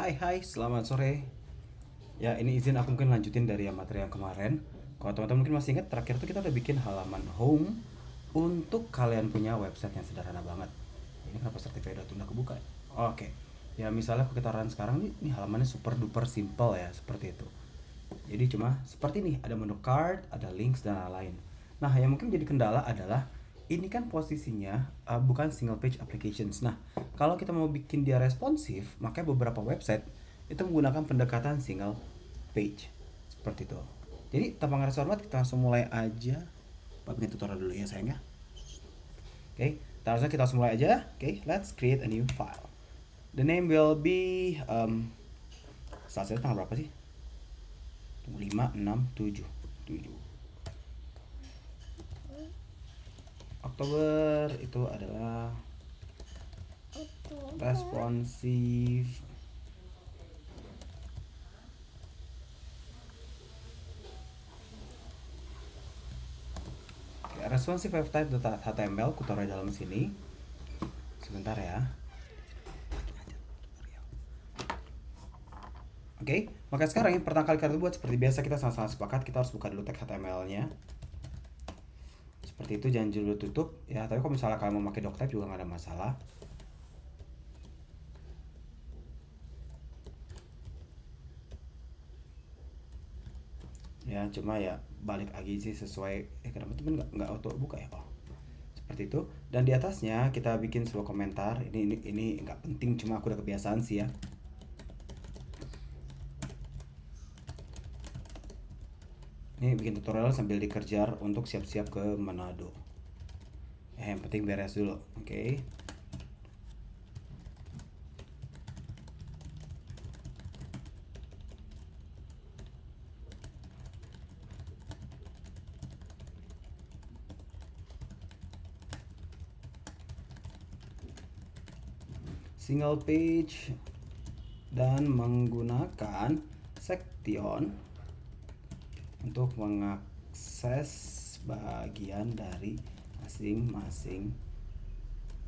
Hai, selamat sore. Ya, ini izin aku mungkin lanjutin dari yang materi yang kemarin. Kalau teman-teman mungkin masih ingat, terakhir tuh kita udah bikin halaman home untuk kalian punya website yang sederhana banget. Ini kenapa Certify udah kebuka ya? Oke. Ya, misalnya kalau kita run sekarang nih, ini halamannya super duper simple ya, seperti itu. Jadi cuma seperti ini, ada menu card, ada links dan lain-lain. Nah, yang mungkin jadi kendala adalah ini kan posisinya bukan single page applications. Nah, kalau kita mau bikin dia responsif, maka beberapa website itu menggunakan pendekatan single page seperti itu. Jadi tanpa ngerasa hormat, kita langsung mulai aja. Bikin tutorial dulu ya sayangnya. Oke, kita langsung mulai aja. Oke, let's create a new file. The name will be saat tanggal berapa sih? 5, 6, 7 Oktober itu adalah responsif. Responsive web type.html ku taruh dalam sini. Sebentar ya. Oke, maka sekarang yang pertama kali kita buat seperti biasa, kita sama-sama sepakat kita harus buka dulu tag HTML-nya. Seperti itu, jangan dulu tutup ya. Tapi kalau misalnya kalian mau pakai doctype juga nggak ada masalah. Ya, cuma ya balik lagi sih sesuai kenapa temen nggak auto buka ya. Seperti itu. Dan di atasnya kita bikin sebuah komentar. Ini nggak penting, cuma aku udah kebiasaan sih ya. Ini bikin tutorial sambil dikejar untuk siap-siap ke Manado. Yang penting beres dulu, oke. Single page dan menggunakan section untuk mengakses bagian dari masing-masing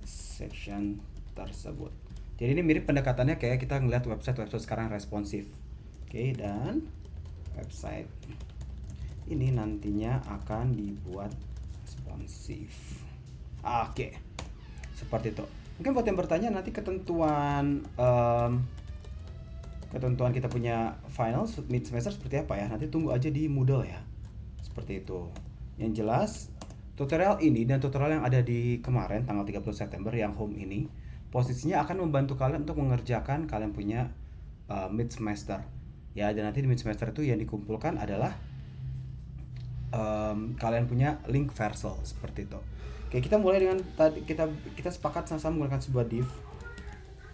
section tersebut. Jadi ini mirip pendekatannya kayak kita ngeliat website sekarang responsif. Oke, dan website ini nantinya akan dibuat responsif. Oke, seperti itu. Mungkin buat yang bertanya nanti ketentuan kita punya final mid semester seperti apa ya, nanti tunggu aja di Moodle ya, seperti itu. Yang jelas tutorial ini dan tutorial yang ada di kemarin tanggal 30 September yang home ini posisinya akan membantu kalian untuk mengerjakan kalian punya mid semester ya. Dan nanti di mid semester itu yang dikumpulkan adalah kalian punya link Vercel seperti itu. Oke, kita mulai dengan tadi kita sepakat sama-sama menggunakan sebuah div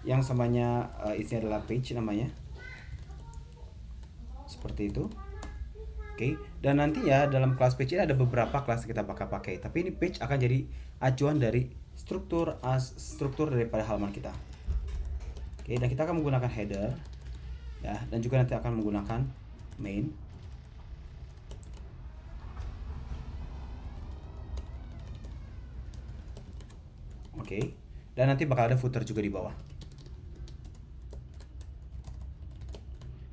yang samanya isinya adalah page namanya. Seperti itu. Oke, dan nanti ya dalam kelas page ini ada beberapa kelas kita bakal pakai, tapi ini page akan jadi acuan dari struktur daripada halaman kita. Oke, dan kita akan menggunakan header ya, dan juga nanti akan menggunakan main. Oke, dan nanti bakal ada footer juga di bawah.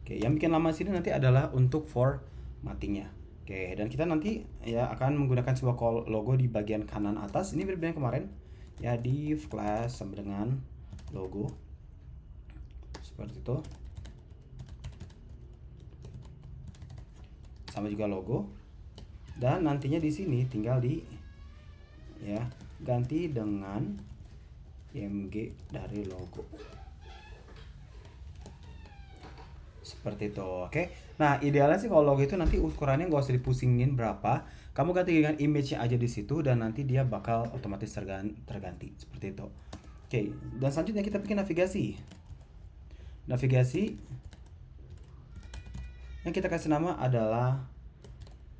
Oke, yang bikin lama sini nanti adalah untuk formattingnya. Oke, dan kita nanti ya akan menggunakan sebuah logo di bagian kanan atas. Ini berbeda kemarin ya, div class sama dengan logo seperti itu, sama juga logo. Dan nantinya di sini tinggal di ya ganti dengan img dari logo seperti itu. Oke, nah idealnya sih kalau logo itu nanti ukurannya nggak usah dipusingin berapa, kamu ganti dengan image aja di situ dan nanti dia bakal otomatis terganti seperti itu. Oke, dan selanjutnya kita bikin navigasi yang kita kasih nama adalah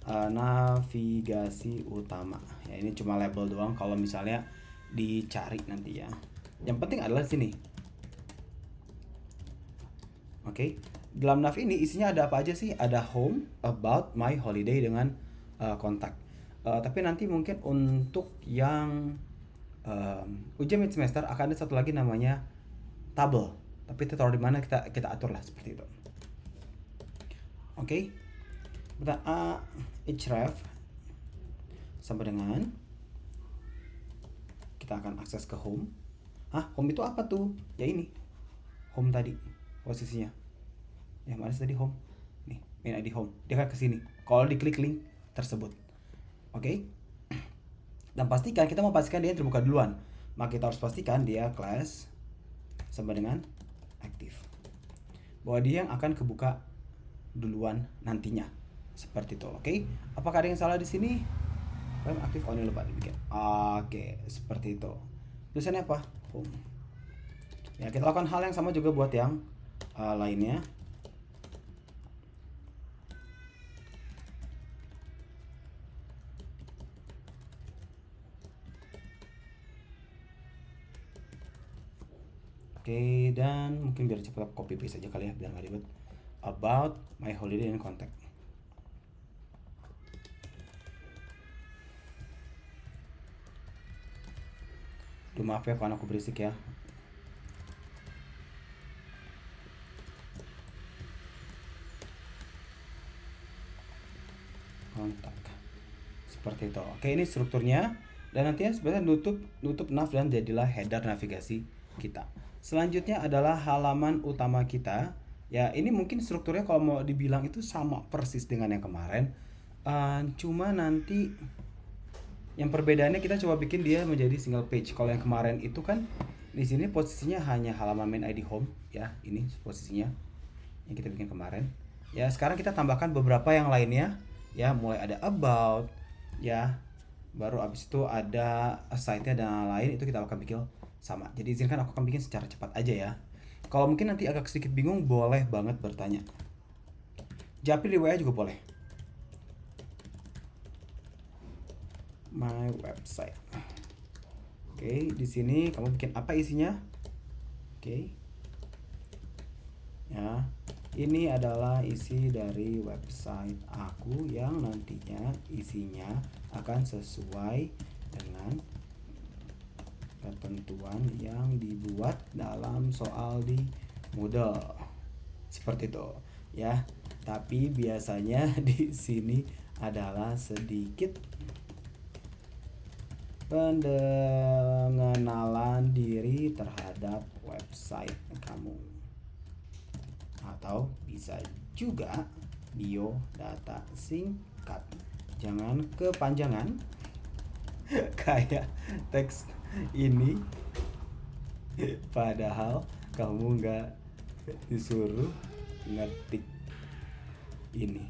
navigasi utama ya. Ini cuma label doang kalau misalnya dicari nanti ya, yang penting adalah sini. Oke, dalam nav ini isinya ada apa aja sih? Ada home, about, my, holiday dengan kontak. Tapi nanti mungkin untuk yang ujian mid semester akan ada satu lagi namanya table. Tapi itu taruh di mana kita atur lah seperti itu. Oke. Kita href sama dengan kita akan akses ke home. Home itu apa tuh? Ya ini. Home tadi posisinya. Yang mana tadi home? Nih, main ID home. Dia akan ke sini. Kalau diklik link tersebut. Oke. Dan pastikan kita mau pastikan dia terbuka duluan. Maka kita harus pastikan dia class sama dengan aktif. Bahwa dia yang akan kebuka duluan nantinya. Seperti itu, oke? Apakah ada yang salah di sini? Aktif ini lupa dibikin. Oke, seperti itu. Tulisannya apa? Home. Ya, kita lakukan hal yang sama juga buat yang lainnya. Oke, dan mungkin biar cepat copy paste aja kali ya, biar nggak ribet. About my holiday and contact. Duh, maaf ya kalau aku berisik ya. Kontak. Seperti itu. Oke, ini strukturnya. Dan nantinya sebenarnya nutup nav dan jadilah header navigasi kita. Selanjutnya adalah halaman utama kita. Ya, ini mungkin strukturnya kalau mau dibilang itu sama persis dengan yang kemarin. Cuma nanti yang perbedaannya kita coba bikin dia menjadi single page. Kalau yang kemarin itu kan di sini posisinya hanya halaman main ID home ya, ini posisinya yang kita bikin kemarin. Ya, sekarang kita tambahkan beberapa yang lainnya ya, mulai ada about ya. Baru abis itu ada site-nya dan lain, itu kita akan bikin sama. Jadi izinkan aku akan bikin secara cepat aja ya. Kalau mungkin nanti agak sedikit bingung, boleh banget bertanya. Japri di WA juga boleh. My website. Oke, di sini kamu bikin apa isinya? Oke. Ya, ini adalah isi dari website aku yang nantinya isinya akan sesuai dengan ketentuan yang dibuat dalam soal di Moodle. Seperti itu ya. Tapi biasanya di sini adalah sedikit pengenalan diri terhadap website kamu. Atau bisa juga biodata singkat. Jangan kepanjangan kayak teks ini, padahal kamu nggak disuruh ngetik ini.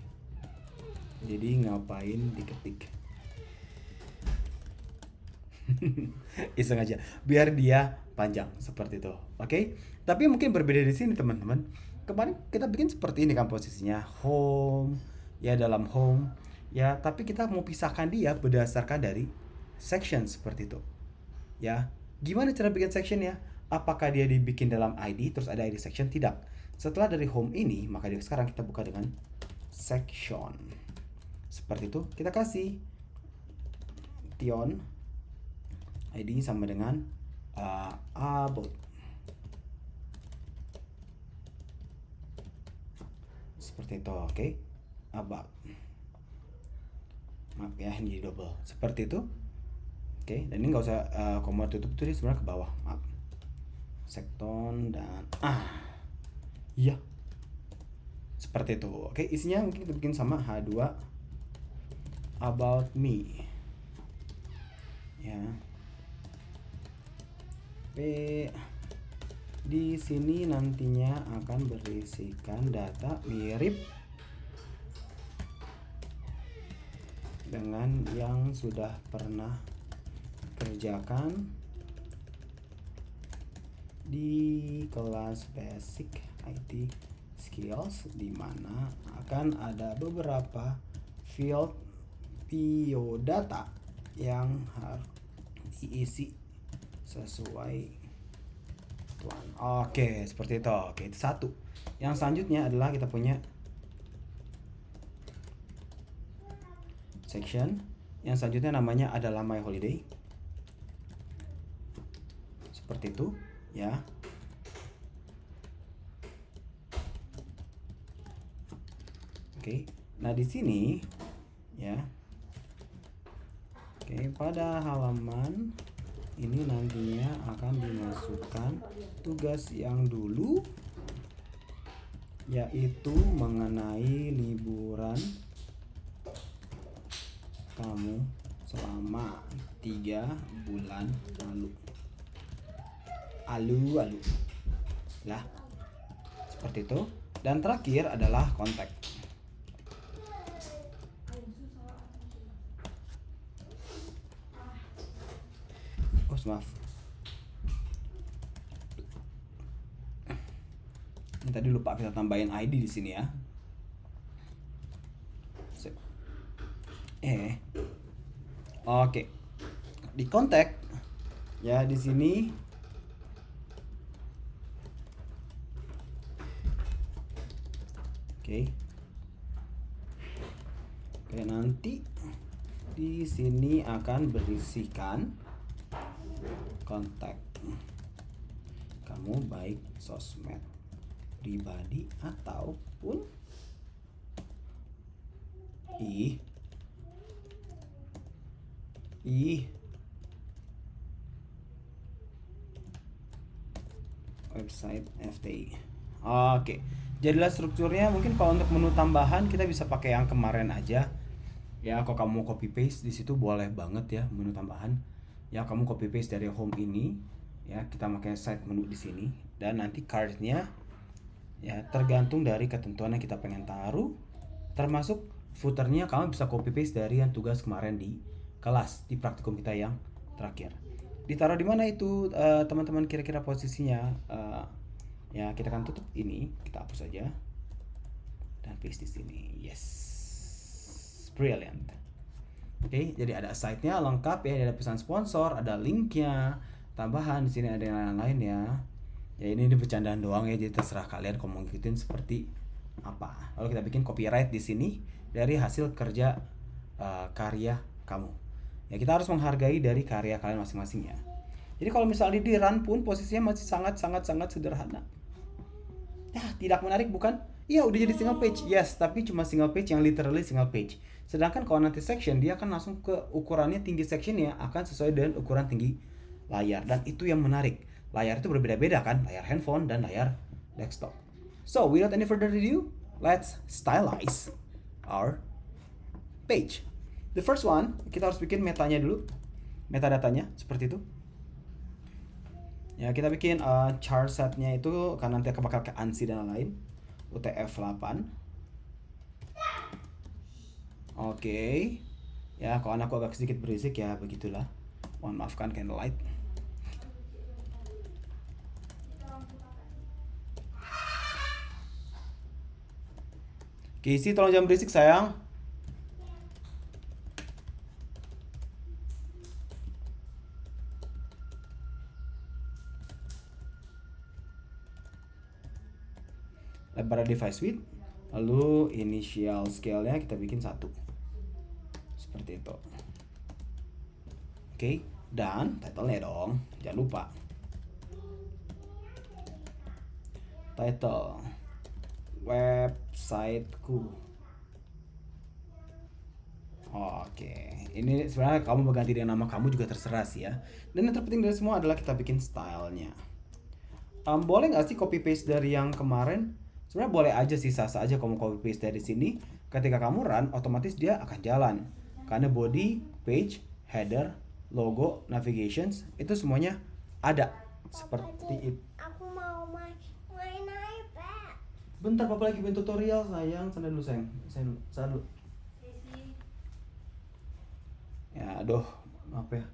Jadi ngapain diketik? Iseng aja biar dia panjang seperti itu. Oke? Tapi mungkin berbeda di sini teman-teman. Kemarin kita bikin seperti ini kan posisinya, home ya, dalam home ya, tapi kita mau pisahkan dia berdasarkan dari section seperti itu ya. Gimana cara bikin section ya? Apakah dia dibikin dalam ID terus ada ID section? Tidak. Setelah dari home ini, maka sekarang kita buka dengan section seperti itu. Kita kasih tion ID sama dengan about. Seperti itu, oke. About. Maaf ya, ini double. Seperti itu. Oke, dan ini nggak usah koma tutup itu, dia sebenarnya ke bawah. Maaf. Sekton dan iya. Seperti itu. Oke, isinya mungkin kita bikin sama H2 about me. Ya. Di sini nantinya akan berisikan data mirip dengan yang sudah pernah kerjakan di kelas basic IT skills, di mana akan ada beberapa field biodata yang harus diisi sesuai tuan. Oke, seperti itu. Oke, itu satu. Yang selanjutnya adalah kita punya section. Yang selanjutnya namanya adalah my holiday. Seperti itu, ya. Oke. Nah, di sini ya. Oke, pada halaman ini nantinya akan dimasukkan tugas yang dulu, yaitu mengenai liburan kamu selama 3 bulan lalu. Alu lah, seperti itu. Dan terakhir adalah kontak. Maaf, ini tadi lupa kita tambahin ID di sini ya. Oke, di kontak ya, di sini oke, nanti di sini akan berisikan kontak kamu, baik sosmed pribadi ataupun website FTI. Oke, jadilah strukturnya. Mungkin kalau untuk menu tambahan kita bisa pakai yang kemarin aja ya. Kalau kamu copy paste di situ boleh banget ya, menu tambahan ya. Kamu copy paste dari home ini ya, kita pakai site menu di sini, dan nanti cardnya ya tergantung dari ketentuan yang kita pengen taruh, termasuk footernya kamu bisa copy paste dari yang tugas kemarin di kelas, di praktikum kita yang terakhir. Ditaruh di mana itu teman-teman kira-kira posisinya? Ya kita akan tutup ini, kita hapus saja dan paste di sini. Yes, brilliant. Oke, jadi ada site-nya lengkap ya, ada pesan sponsor, ada linknya, tambahan di sini ada yang lain-lain ya. Ya ini bercandaan doang ya, jadi terserah kalian kalau mau ngikutin seperti apa. Lalu kita bikin copyright di sini dari hasil kerja karya kamu. Ya kita harus menghargai dari karya kalian masing-masing ya. Jadi kalau misalnya di run pun posisinya masih sangat sederhana. Ya, tidak menarik bukan? Iya, udah jadi single page. Yes, tapi cuma single page yang literally single page. Sedangkan kalau nanti section, dia akan langsung ke ukurannya, tinggi sectionnya akan sesuai dengan ukuran tinggi layar. Dan itu yang menarik. Layar itu berbeda-beda kan? Layar handphone dan layar desktop. So, without any further ado, let's stylize our page. The first one, kita harus bikin metanya dulu. Metadatanya, seperti itu. Ya, kita bikin char setnya itu, karena nanti bakal ke ANSI dan lain-lain. UTF-8. Oke. Ya, kalau anakku agak sedikit berisik ya, begitulah. Mohon maafkan candlelight. Casey, tolong jangan berisik sayang. Lebar device width, lalu initial scale-nya kita bikin 1 seperti itu. Oke, dan title-nya dong, jangan lupa title websiteku. Oke, ini sebenarnya kamu berganti dengan nama kamu juga terserah sih ya. Dan yang terpenting dari semua adalah kita bikin stylenya. Boleh nggak sih copy paste dari yang kemarin? Sebenarnya boleh aja sih, sah-sah aja kamu copy paste dari sini. Ketika kamu run, otomatis dia akan jalan. Karena body, page, header, logo, navigations, itu semuanya ada. Seperti itu. Aku mau main iPad. Bentar, papa lagi bikin tutorial sayang. Sana dulu sayang. Sana dulu. Ya aduh, maaf ya.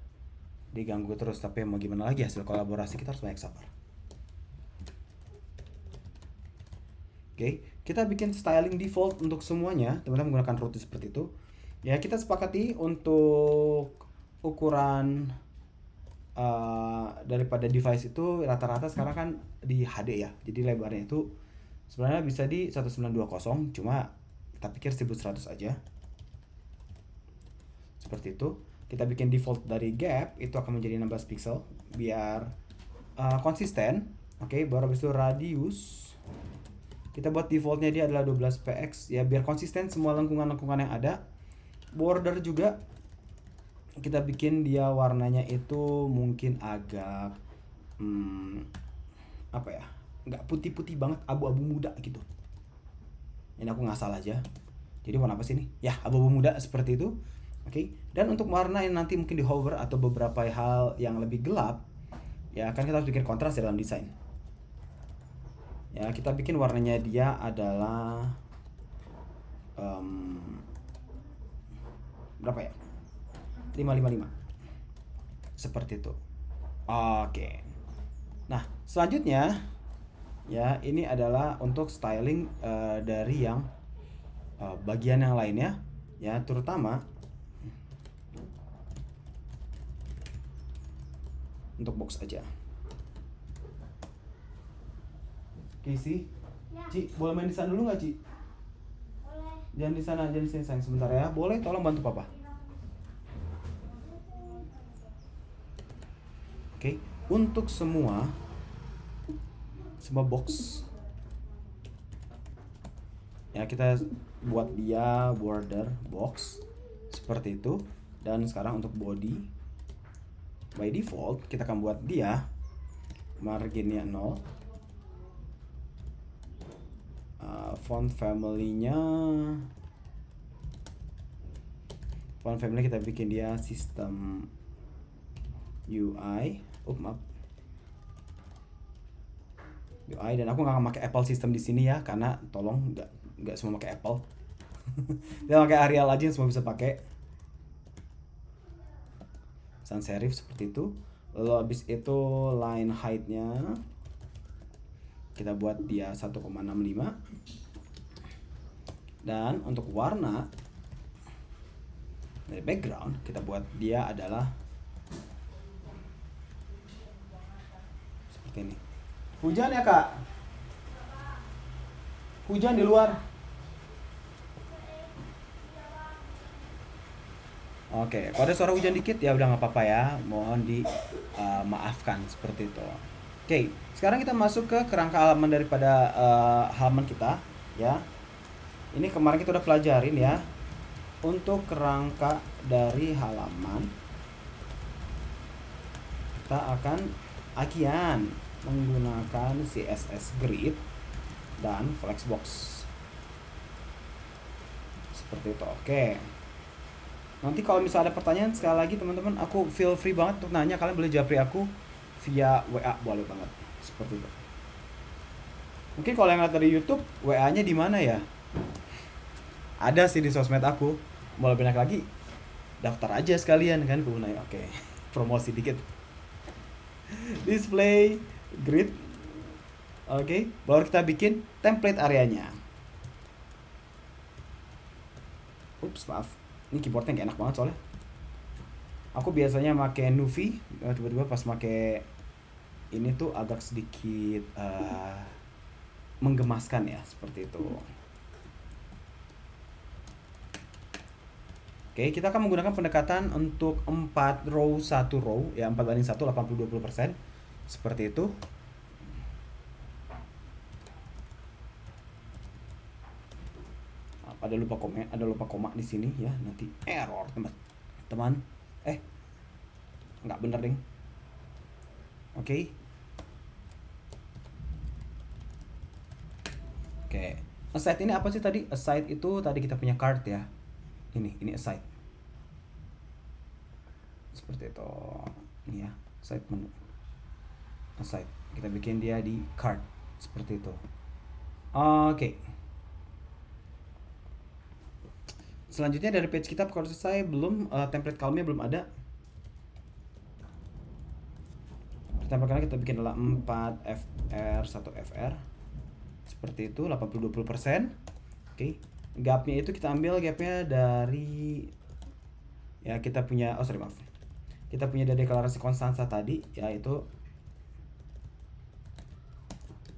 Diganggu terus, tapi mau gimana lagi, hasil kolaborasi kita harus banyak sabar. Oke, kita bikin styling default untuk semuanya. Teman-teman menggunakan rute seperti itu. Ya, kita sepakati untuk ukuran daripada device itu rata-rata sekarang kan di HD ya. Jadi lebarnya itu sebenarnya bisa di 1920, cuma kita pikir 1100 aja. Seperti itu. Kita bikin default dari gap itu akan menjadi 16 pixel biar konsisten. Oke, baru habis itu radius Kita buat defaultnya dia adalah 12 px ya, biar konsisten semua lengkungan-lengkungan yang ada. Border juga kita bikin dia warnanya itu mungkin agak apa ya, nggak putih-putih banget, abu-abu muda gitu. Ini aku ngasal aja. Jadi warna apa sih ini? Ya, abu-abu muda seperti itu. Oke. Dan untuk warna yang nanti mungkin di hover atau beberapa hal yang lebih gelap, ya kan kita harus bikin kontras dalam desain. Ya, kita bikin warnanya dia adalah berapa ya? 555. Seperti itu. Oke. Nah, selanjutnya ya ini adalah untuk styling dari yang bagian yang lainnya ya, terutama untuk box aja. Casey, Ya. Ci, boleh main di sana dulu nggak, Ci? Boleh. Jangan di sana, jangan di sini sayang, sebentar ya. Boleh, tolong bantu papa. Oke, untuk semua box ya kita buat dia border box seperti itu. Dan sekarang untuk body, by default kita akan buat dia marginnya 0. Font family kita bikin dia sistem UI. Maaf, UI. Dan aku nggak akan pakai Apple system di sini ya, karena tolong nggak semua pakai Apple. Kita pakai Arial aja yang semua bisa pakai. Sans serif seperti itu. Lalu habis itu line height-nya kita buat dia 1,65. Dan untuk warna dari background kita buat dia adalah seperti ini. Hujan ya, Kak? Hujan di luar. Oke, kalau ada suara hujan dikit ya udah nggak apa-apa ya, mohon dimaafkan seperti itu. Oke, sekarang kita masuk ke kerangka halaman daripada halaman kita ya. Ini kemarin kita udah pelajarin ya. Untuk kerangka dari halaman kita akan akan menggunakan CSS Grid dan Flexbox seperti itu. Oke. Nanti kalau misalnya ada pertanyaan, sekali lagi teman-teman, aku feel free banget untuk nanya. Kalian boleh japri aku via WA, boleh banget seperti itu. Mungkin kalau yang lihat dari YouTube, WA-nya di mana ya? Ada sih di sosmed aku. Mau lebih enak lagi, daftar aja sekalian kan ke Unai. Oke. Promosi dikit. Display grid. Oke, baru kita bikin template areanya. Ups, maaf. Ini keyboardnya gak enak banget soalnya. Aku biasanya pakai Nuvi, tiba-tiba pas pakai ini tuh agak sedikit menggemaskan ya, seperti itu. Oke, kita akan menggunakan pendekatan untuk 4 row 1 row ya, 4:1, 80-20%. Seperti itu. Ada lupa koma di sini ya, nanti error teman-teman. Nggak bener ding. Oke. Aside ini apa sih tadi? Aside itu tadi kita punya card ya. Ini aside. Seperti itu. Ini ya, aside menu. Aside. Kita bikin dia di card seperti itu. Oke. Selanjutnya dari page kita kalau selesai belum, template column-nya belum ada. Template kita bikin adalah 4 FR 1 FR. Seperti itu, 80-20%. Oke. Gapnya itu kita ambil gapnya dari ya kita punya kita punya dari deklarasi konstansa tadi, yaitu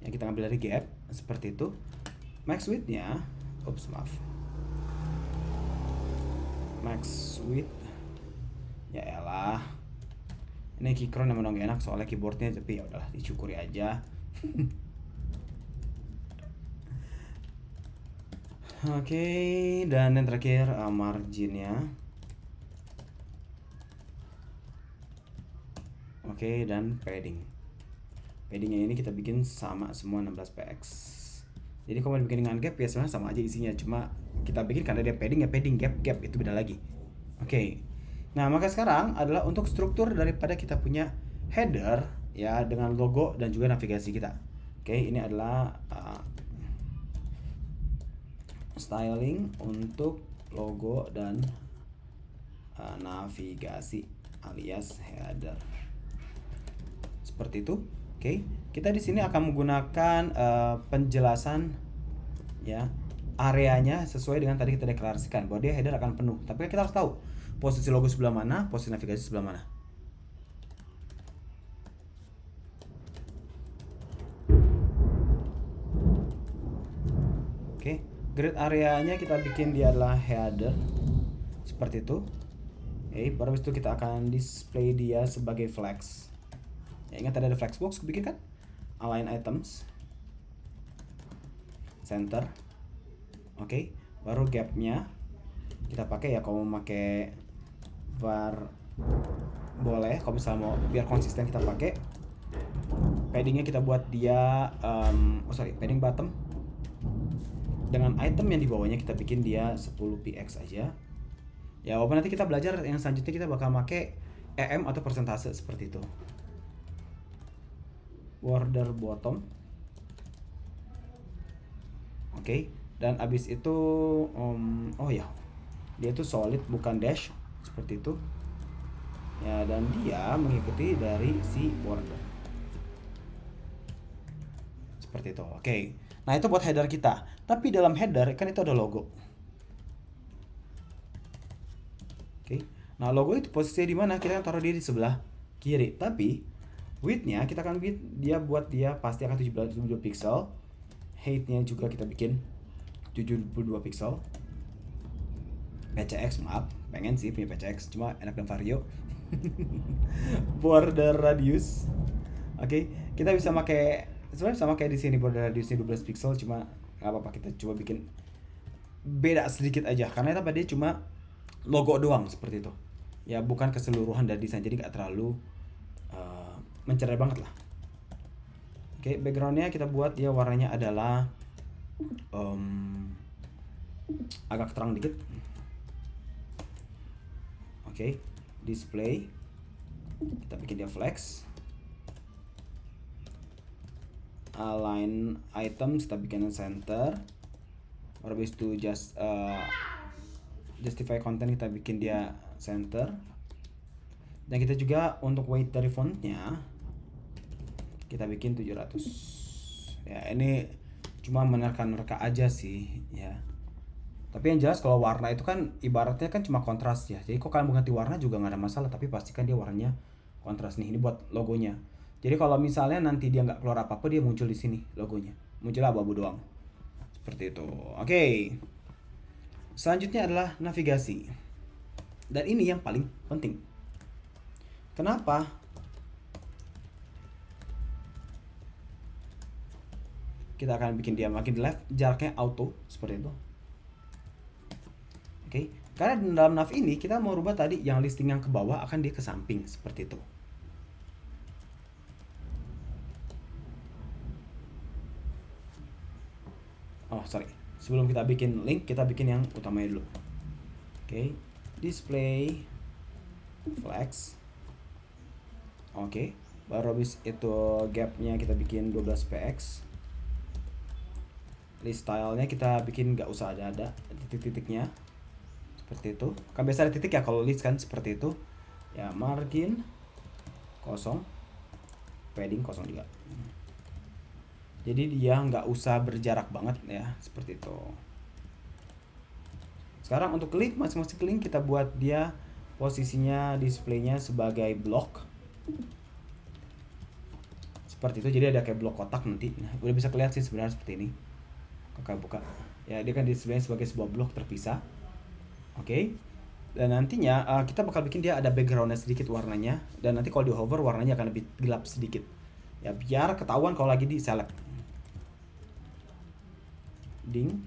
yang kita ambil dari gap seperti itu. Max width-nya max width ya elah, ini keycron emang gak enak soalnya keyboardnya, tapi ya udahlah disyukuri aja. Oke, dan yang terakhir marginnya. Oke, dan paddingnya ini kita bikin sama semua 16px. Jadi kalau dibikin dengan gap ya sebenarnya sama aja isinya, cuma kita bikin karena dia padding ya padding, gap itu beda lagi. Oke. Nah, maka sekarang adalah untuk struktur daripada kita punya header ya dengan logo dan juga navigasi kita. Oke, ini adalah styling untuk logo dan navigasi alias header. Seperti itu. Oke, kita di sini akan menggunakan penjelasan ya areanya sesuai dengan tadi kita deklarasikan bahwa dia header akan penuh. Tapi kita harus tahu posisi logo sebelah mana, posisi navigasi sebelah mana. Oke, grid areanya kita bikin dia adalah header seperti itu. Oke, baru itu kita akan display dia sebagai flex. Ya, ingat tadi ada flex box, bikin kan? Align items, center. Oke, baru gapnya kita pakai ya, kalau mau pakai var boleh, kalau misalnya mau biar konsisten kita pakai. Paddingnya kita buat dia padding bottom dengan item yang di bawahnya kita bikin dia 10px aja. Ya, walaupun nanti kita belajar yang selanjutnya kita bakal pakai EM atau persentase seperti itu. Border bottom. Oke, dan abis itu oh ya, dia itu solid bukan dash seperti itu ya, dan dia mengikuti dari si border seperti itu. Oke, nah itu buat header kita, tapi dalam header kan itu ada logo. Oke, nah logo itu posisinya di mana? Kita kan taruh dia di sebelah kiri, tapi width-nya kita akan buat dia pasti akan 72 pixel. Height-nya juga kita bikin 72 pixel. PCX, maaf, pengen sih punya PCX, cuma enak dan vario. Border radius. Oke, kita bisa pakai sebenarnya sama kayak di sini, border radiusnya 12 pixel, cuma nggak apa-apa, kita coba bikin beda sedikit aja karena tadi cuma logo doang seperti itu. Ya, bukan keseluruhan dari desain, jadi nggak terlalu mencerai banget lah. Oke, backgroundnya kita buat dia warnanya adalah agak terang dikit. Oke, display kita bikin dia flex. Align items kita bikin center. Habis itu justify content kita bikin dia center. Dan kita juga untuk weight dari fontnya kita bikin 700. Ya, ini cuma menerka-nerka aja sih ya. Tapi yang jelas kalau warna itu kan ibaratnya kan cuma kontras ya. Jadi kok kalian mengganti warna juga nggak ada masalah, tapi pastikan dia warnanya kontras nih. Ini buat logonya. Jadi kalau misalnya nanti dia nggak keluar apa-apa, dia muncul di sini logonya. Muncul abu-abu doang. Seperti itu. Oke. Selanjutnya adalah navigasi. Dan ini yang paling penting. Kenapa? Kita akan bikin dia makin left, jaraknya auto seperti itu. Oke, karena dalam nav ini kita mau rubah tadi yang listing yang ke bawah akan dia ke samping seperti itu. Oh sorry, sebelum kita bikin link kita bikin yang utamanya dulu. Oke, display flex. Oke, baru habis itu gapnya kita bikin 12px. List stylenya kita bikin nggak usah ada titik-titiknya seperti itu. Kan biasa ada titik ya kalau list kan seperti itu. Ya, margin kosong, padding kosong juga. Jadi dia nggak usah berjarak banget ya seperti itu. Sekarang untuk link, masing-masing link kita buat dia posisinya displaynya sebagai blok seperti itu. Jadi ada kayak blok kotak nanti. Nah, udah bisa kelihatan sih sebenarnya seperti ini. Kakak buka ya, dia kan display sebagai sebuah blok terpisah. Oke. Dan nantinya kita bakal bikin dia ada backgroundnya sedikit warnanya, dan nanti kalau di hover warnanya akan lebih gelap sedikit ya, biar ketahuan kalau lagi di select. Ding.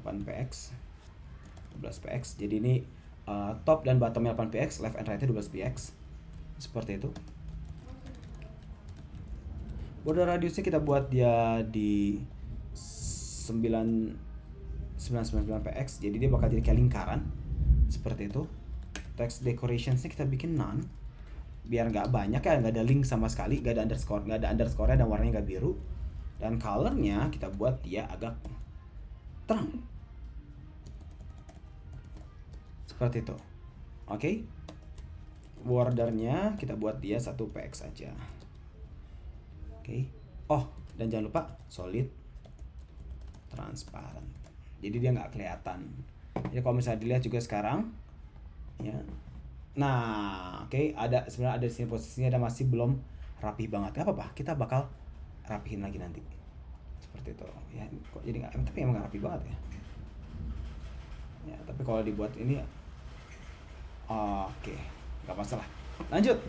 8px 12px. Jadi ini top dan bottomnya 8px, left and rightnya 12px, seperti itu. Border radiusnya kita buat dia di 999px, jadi dia bakal jadi kayak lingkaran seperti itu. Text decorationsnya kita bikin none, biar nggak banyak ya, nggak ada link sama sekali, nggak ada underscore dan warnanya nggak biru. Dan colornya kita buat dia agak terang seperti itu. Oke. Bordernya kita buat dia 1px aja. Oke. Oh, dan jangan lupa solid transparent, jadi dia nggak kelihatan. Jadi kalau misalnya dilihat juga sekarang ya, nah oke, ada sebenarnya ada di sini posisinya, ada masih belum rapi banget. Gak apa-apa, kita bakal rapihin lagi nanti seperti itu ya. Kok jadi nggak, tapi emang nggak rapi banget ya. Ya tapi kalau dibuat ini oke, nggak masalah. Lanjut.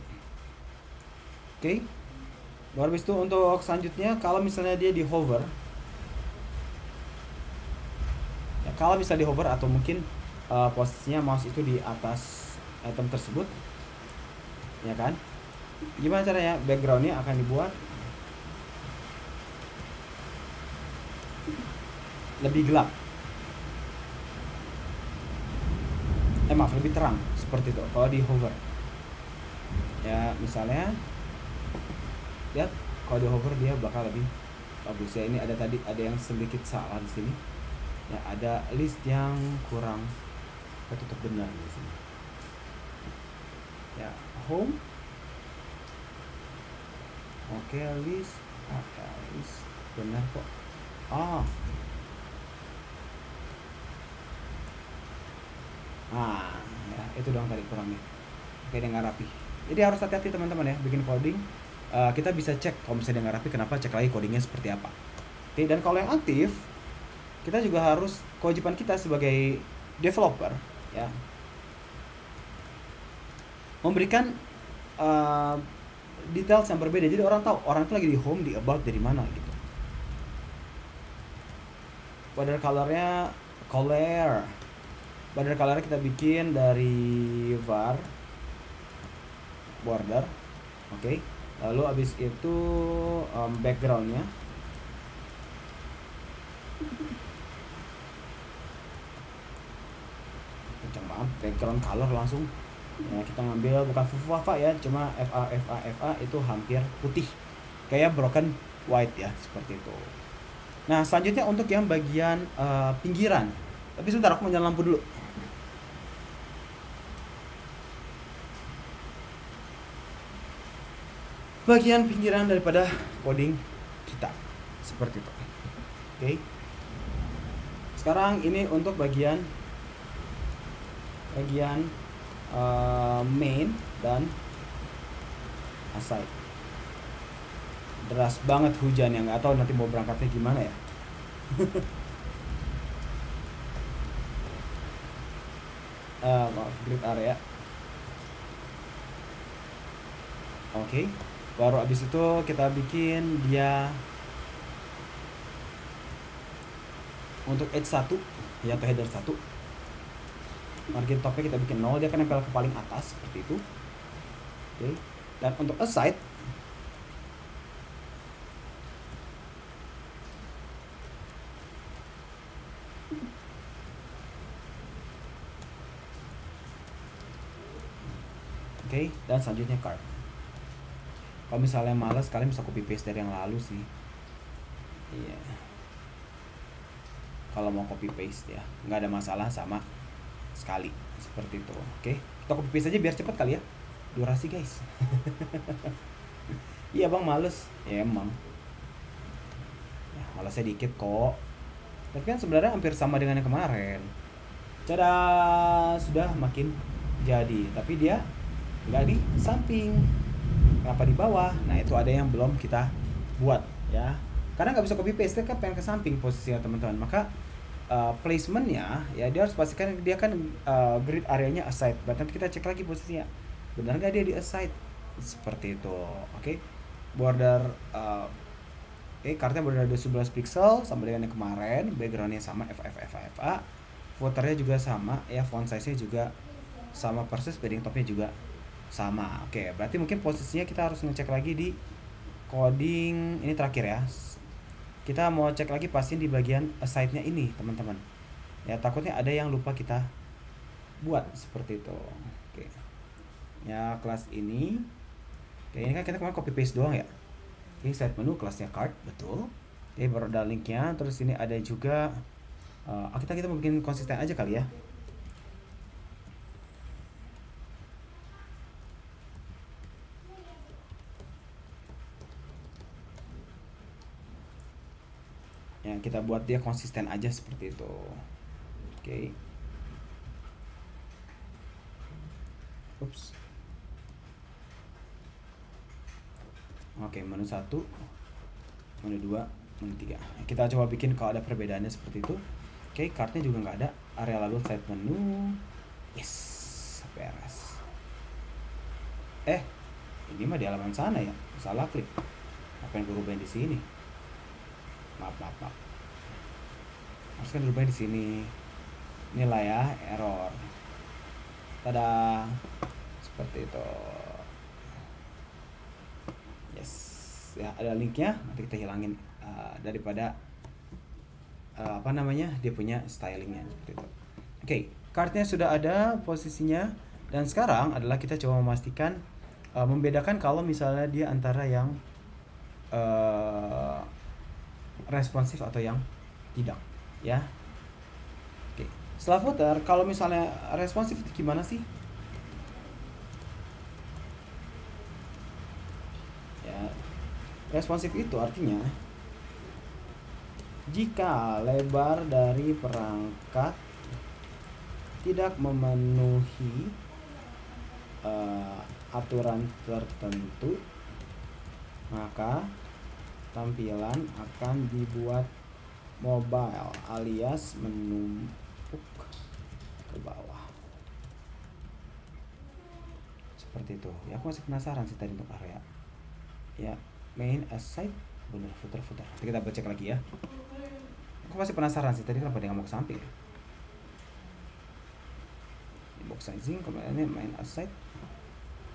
Oke. Baru habis itu untuk selanjutnya, kalau misalnya dia di hover ya, kalau bisa di hover atau mungkin posisinya mouse itu di atas item tersebut ya kan, gimana caranya? Backgroundnya akan dibuat lebih gelap, maaf, lebih terang seperti itu kalau di hover ya. Misalnya lihat, kalau di hover dia bakal lebih bagus ya. Ini ada tadi ada yang sedikit salah di sini ya, ada list yang kurang ketutup benar di sini ya. Home, oke, list benar kok. Ya itu doang tadi kurangnya. Oke, dia nggak rapi. Jadi harus hati-hati teman-teman ya, bikin coding. Kita bisa cek kalau misalnya dia nggak rapi, kenapa, cek lagi codingnya seperti apa. Oke, dan kalau yang aktif, kita juga harus, kewajiban kita sebagai developer ya, memberikan details yang berbeda. Jadi orang tahu orang itu lagi di home, di about, dari mana gitu. Border colornya border color kita bikin dari var border. Oke. Lalu abis itu backgroundnya kenceng banget, background color langsung ya, kita ngambil bukan FA ya, cuma FA itu hampir putih, kayak broken white ya, seperti itu. Nah selanjutnya untuk yang bagian pinggiran, tapi sebentar aku mau nyalain lampu dulu. Bagian pinggiran daripada coding kita seperti itu. Oke. Sekarang ini untuk bagian main dan aside. Deras banget hujan, yang nggak tahu nanti mau berangkatnya gimana ya. Maaf, grid area. Oke. Baru abis itu kita bikin dia untuk edge 1 ya, atau header 1. Margin topnya kita bikin 0, dia akan nempel ke paling atas seperti itu. Oke. Dan untuk aside oke, dan selanjutnya card. Kalau misalnya males, kalian bisa copy paste dari yang lalu sih. Iya. Kalau mau copy paste ya, nggak ada masalah sama sekali seperti itu. Oke, kita copy paste aja biar cepet kali ya. Durasi guys. Iya bang, males. Ya emang. Ya, malesnya dikit kok. Tapi kan sebenarnya hampir sama dengan yang kemarin. Cara sudah makin jadi, tapi dia nggak di samping. Kenapa di bawah? Nah itu ada yang belum kita buat ya, karena nggak bisa copy paste kan, pengen ke samping posisinya teman-teman. Maka placementnya ya, dia harus pastikan dia kan grid areanya aside. Berarti kita cek lagi posisinya, benar nggak dia di aside seperti itu. Oke. Border Kartnya berada 11 pixel sama dengan yang kemarin, backgroundnya sama FA, footernya juga sama ya, font size nya juga sama persis, padding topnya juga sama. Berarti mungkin posisinya kita harus ngecek lagi di coding ini terakhir ya. Kita mau cek lagi pasti di bagian aside-nya ini teman-teman ya, takutnya ada yang lupa kita buat seperti itu. Ya kelas ini ini kan kita kemarin copy paste doang ya. Side menu kelasnya card, betul. Baru ada linknya. Terus ini ada juga kita mau bikin konsisten aja kali ya. Ya kita buat dia konsisten aja seperti itu. Menu 1, menu 2, menu 3. Kita coba bikin kalau ada perbedaannya seperti itu. Kartnya juga nggak ada. Area lalu side menu. Yes, beres. Ini mah di halaman sana ya. Salah klik. Apa yang gue rubahin di sini? Maaf. Harus kan dirubahin di sini. Inilah ya error. Tada. Seperti itu. Yes. Ya ada linknya. Nanti kita hilangin daripada dia punya stylingnya seperti itu. Kartnya sudah ada posisinya, dan sekarang adalah kita coba memastikan membedakan kalau misalnya dia antara yang responsif atau yang tidak ya. Setelah footer, kalau misalnya responsif itu gimana sih ya? Responsif itu artinya jika lebar dari perangkat tidak memenuhi aturan tertentu, maka tampilan akan dibuat mobile alias menumpuk ke bawah. Seperti itu. Ya aku masih penasaran sih tadi untuk area. Ya, main aside bener footer. Nanti kita cek lagi ya. Aku masih penasaran sih tadi kenapa dia nggak mau ke samping. Box sizing kemarin main aside.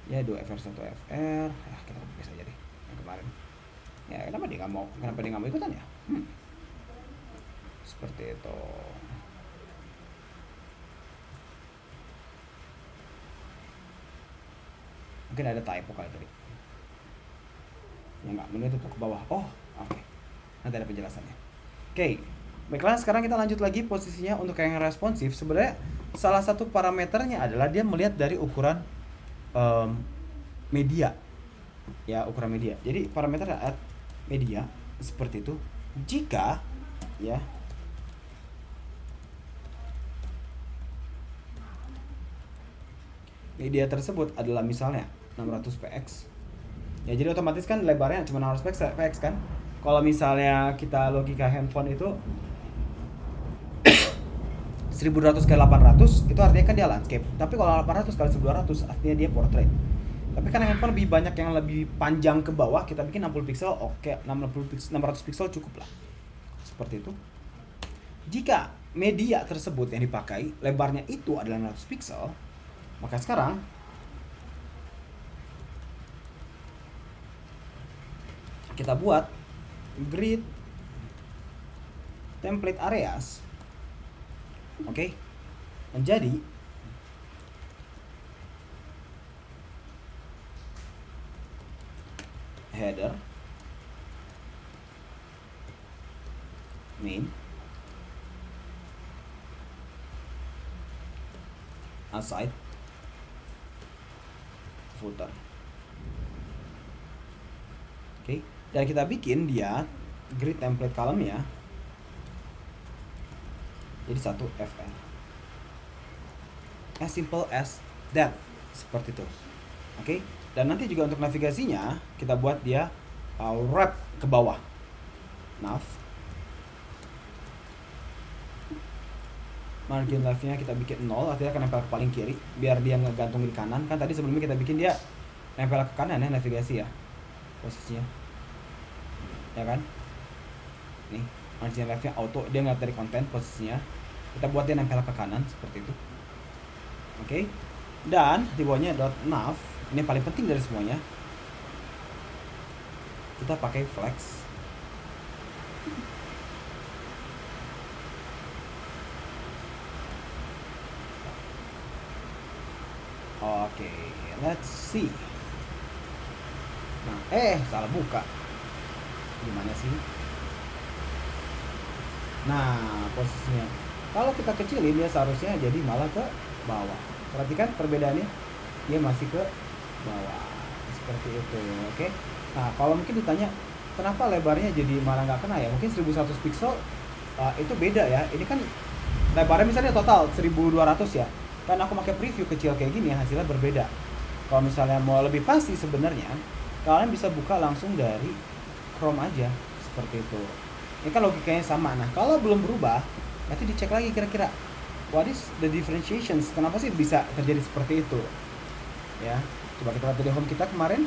Ya 2FR 1FR. Ya kita copy aja deh yang kemarin. Ya kenapa dia nggak mau ikutan ya? Seperti itu. Mungkin ada typo kali tadi. Ya nggak, menu itu ke bawah. Nanti ada penjelasannya. Baiklah, sekarang kita lanjut lagi posisinya untuk yang responsif. Sebenarnya salah satu parameternya adalah dia melihat dari ukuran media. Ya, ukuran media. Jadi parameter add media seperti itu. Jika ya media tersebut adalah misalnya 600 px. Ya jadi otomatis kan lebarnya cuma 600 px kan. Kalau misalnya kita logika handphone itu 1200 kali 800 itu artinya kan dia landscape. Tapi kalau 800 kali 1200 artinya dia portrait. Tapi karena handphone lebih banyak yang lebih panjang ke bawah, kita bikin 60 pixel. 600 pixel cukup lah. Seperti itu. Jika media tersebut yang dipakai lebarnya itu adalah 600 pixel, maka sekarang kita buat grid template areas. Menjadi header, main, aside, footer. Dan kita bikin dia grid template column ya. Jadi 1 FL. As simple as that. Seperti itu. Dan nanti juga untuk navigasinya kita buat dia wrap ke bawah. Nav. Margin left-nya kita bikin 0, artinya akan nempel ke paling kiri biar dia ngegantung di kanan. Kan tadi sebelumnya kita bikin dia nempel ke kanan ya, navigasi ya posisinya. Ya kan? nih, margin leftnya auto, dia ngeliat dari konten posisinya, kita buat dia nempel ke kanan seperti itu. Oke, dan di bawahnya .nav, ini yang paling penting dari semuanya, kita pakai flex. Oke, let's see. Nah, salah buka. Gimana sih? Nah, posisinya. Kalau kita kecilin, dia seharusnya jadi malah ke bawah. Perhatikan perbedaannya. Dia masih ke bawah. Seperti itu, oke? Nah, kalau mungkin ditanya, kenapa lebarnya jadi malah nggak kena ya? Mungkin 1100 pixel itu beda ya. Ini kan lebarnya misalnya total 1200 ya. Kan aku pakai preview kecil kayak gini, hasilnya berbeda. Kalau misalnya mau lebih pasti sebenarnya, kalian bisa buka langsung dari Chrome aja, seperti itu. Ini kan logikanya sama. Nah, kalau belum berubah, nanti dicek lagi kira-kira what is the differentiations, kenapa sih bisa terjadi seperti itu ya. Coba kita lihat dari home kita kemarin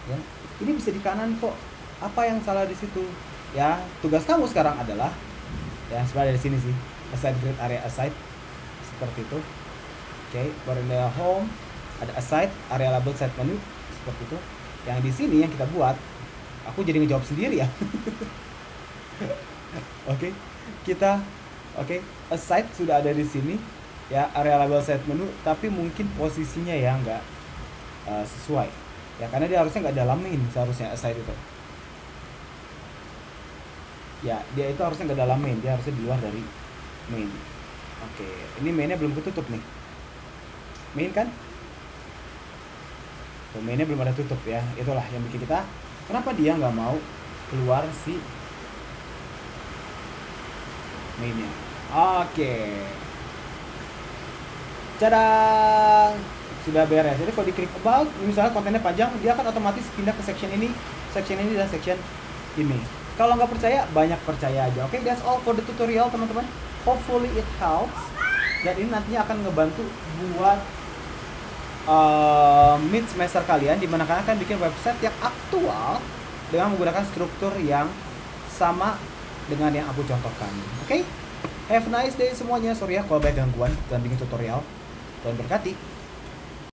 ya, ini bisa di kanan kok, apa yang salah di situ ya. Tugas kamu sekarang adalah ya sebenarnya dari sini sih, aside grid area aside seperti itu. Oke, baru di home ada aside area label side menu seperti itu. Yang di sini yang kita buat, aku jadi ngejawab sendiri ya. Oke, kita aside sudah ada di sini ya, area label side menu, tapi mungkin posisinya ya nggak sesuai ya, karena dia harusnya nggak dalam main, seharusnya aside itu ya, dia itu harusnya nggak dalam main, dia harusnya di luar dari main. Oke, ini mainnya belum ketutup nih, main kan tuh, mainnya belum ada tutup ya. Itulah yang bikin kita, kenapa dia nggak mau keluar si mainnya. Oke, cadang, sudah beres. Jadi kalau diklik about, misalnya kontennya panjang, dia akan otomatis pindah ke section ini dan section ini. Kalau nggak percaya, banyak percaya aja. Oke, that's all for the tutorial teman-teman. Hopefully it helps, dan ini nantinya akan ngebantu buat mid semester kalian, dimana kalian akan bikin website yang aktual dengan menggunakan struktur yang sama dengan yang aku contohkan. Oke, have a nice day semuanya. Sorry ya kalau banyak gangguan dan bikin tutorial. Tuhan berkati.